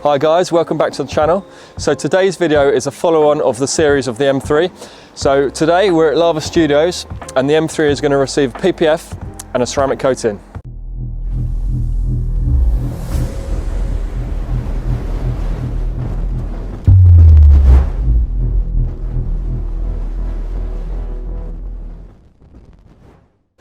Hi guys, welcome back to the channel. So today's video is a follow-on of the series of the M3. So today we're at LavaStudios and the M3 is going to receive PPF and a ceramic coating.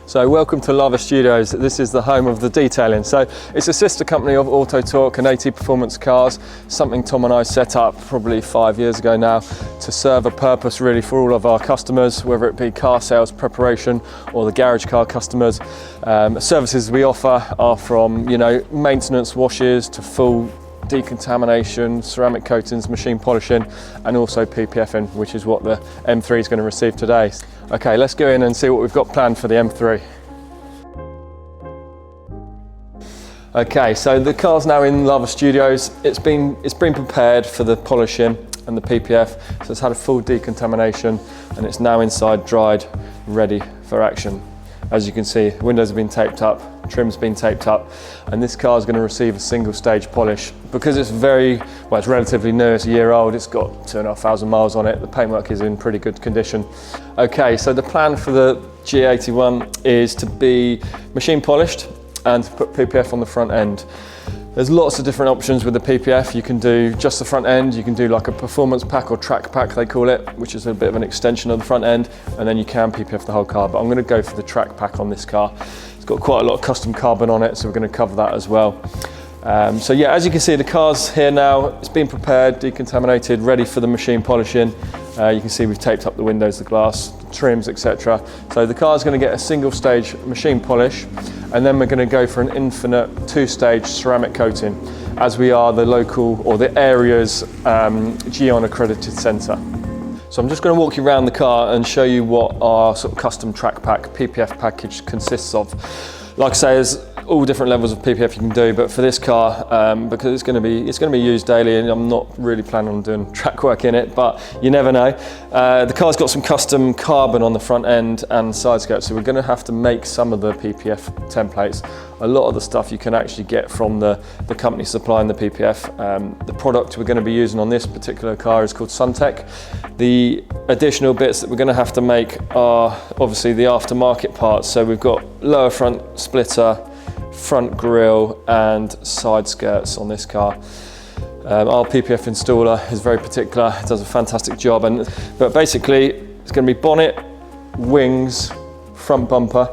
So welcome to LavaStudios. This is the home of the detailing. So it's a sister company of Auto Torque and AT Performance Cars, something Tom and I set up probably 5 years ago now to serve a purpose really for all of our customers, whether it be car sales preparation or the garage car customers. Services we offer are from, maintenance washes to full decontamination, ceramic coatings, machine polishing, and also PPFing, which is what the M3 is going to receive today. Okay, let's go in and see what we've got planned for the M3. Okay, so the car's now in LavaStudios. It's been prepared for the polishing and the PPF, so it's had a full decontamination and it's now inside dried, ready for action. As you can see, windows have been taped up, trim's been taped up, and this car is going to receive a single stage polish. Because it's it's relatively new, it's a year old, it's got 2,500 miles on it, the paintwork is in pretty good condition. Okay, so the plan for the G81 is to be machine polished and to put PPF on the front end. There's lots of different options with the PPF. You can do just the front end, you can do like a performance pack or track pack they call it, which is a bit of an extension of the front end, and then you can PPF the whole car, but I'm going to go for the track pack on this car. It's got quite a lot of custom carbon on it, so we're going to cover that as well. So yeah, as you can see, the car's here now. It's been prepared, decontaminated, ready for the machine polishing. You can see we've taped up the windows, the glass, the trims, etc. So the car's going to get a single stage machine polish, and then we're going to go for an infinite two-stage ceramic coating, as we are the local or the area's GEON accredited centre. So I'm just going to walk you around the car and show you what our sort of custom track pack PPF package consists of. Like I say, there's all different levels of PPF you can do, but for this car, because it's going to be used daily, and I'm not really planning on doing track work in it, but you never know. The car's got some custom carbon on the front end and side skirts, so we're going to have to make some of the PPF templates. A lot of the stuff you can actually get from the company supplying the PPF. The product we're going to be using on this particular car is called Suntech. The additional bits that we're going to have to make are obviously the aftermarket parts. So we've got lower front splitter, front grille and side skirts on this car. Our PPF installer is very particular, does a fantastic job, but basically it's going to be bonnet, wings, front bumper,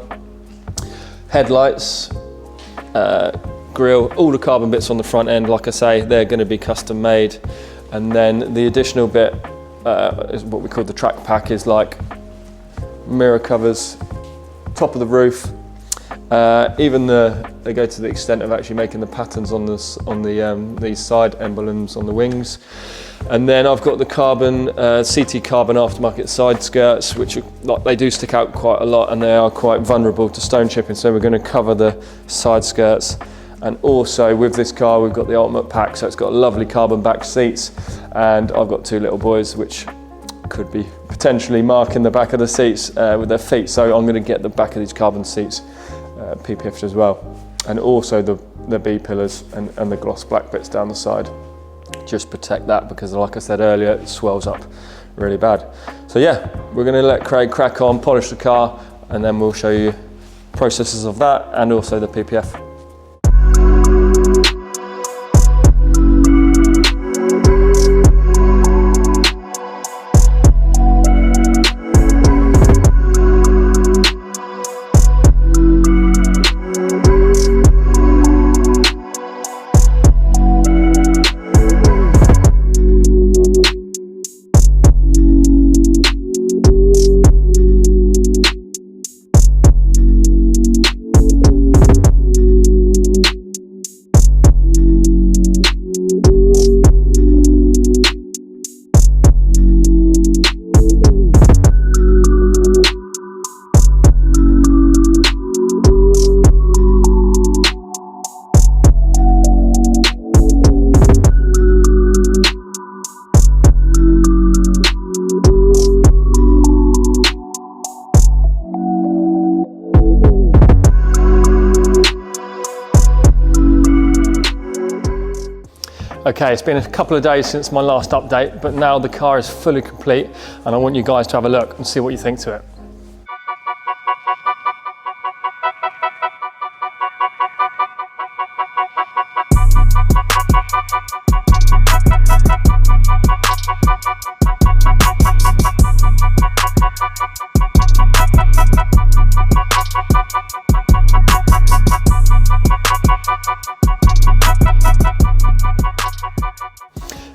headlights, grille, all the carbon bits on the front end. Like I say, they're going to be custom made, and then the additional bit is what we call the track pack, is like mirror covers, top of the roof. Even they go to the extent of actually making the patterns on these side emblems on the wings. And then I've got the carbon CT carbon aftermarket side skirts, which they do stick out quite a lot and they are quite vulnerable to stone chipping, so we're going to cover the side skirts. And also with this car we've got the ultimate pack, so it's got lovely carbon back seats, and I've got two little boys which could be potentially marking the back of the seats with their feet, so I'm going to get the back of these carbon seats PPF'd as well, and also the B pillars and the gloss black bits down the side. Just protect that, because like I said earlier, it swells up really bad. So yeah, we're going to let Craig crack on, polish the car, and then we'll show you processes of that and also the PPF. Okay, it's been a couple of days since my last update, but now the car is fully complete and I want you guys to have a look and see what you think to it.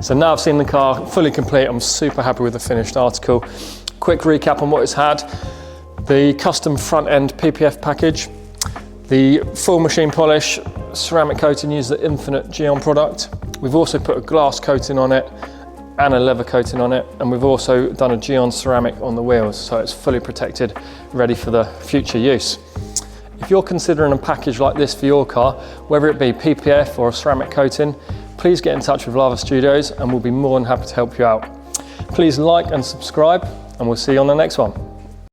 So now I've seen the car fully complete, I'm super happy with the finished article. Quick recap on what it's had. The custom front end PPF package, the full machine polish, ceramic coating, used the Infinite G-on product. We've also put a glass coating on it and a leather coating on it, and we've also done a G-on ceramic on the wheels, so it's fully protected, ready for the future use. If you're considering a package like this for your car, whether it be PPF or a ceramic coating, please get in touch with LavaStudios and we'll be more than happy to help you out. Please like and subscribe, and we'll see you on the next one.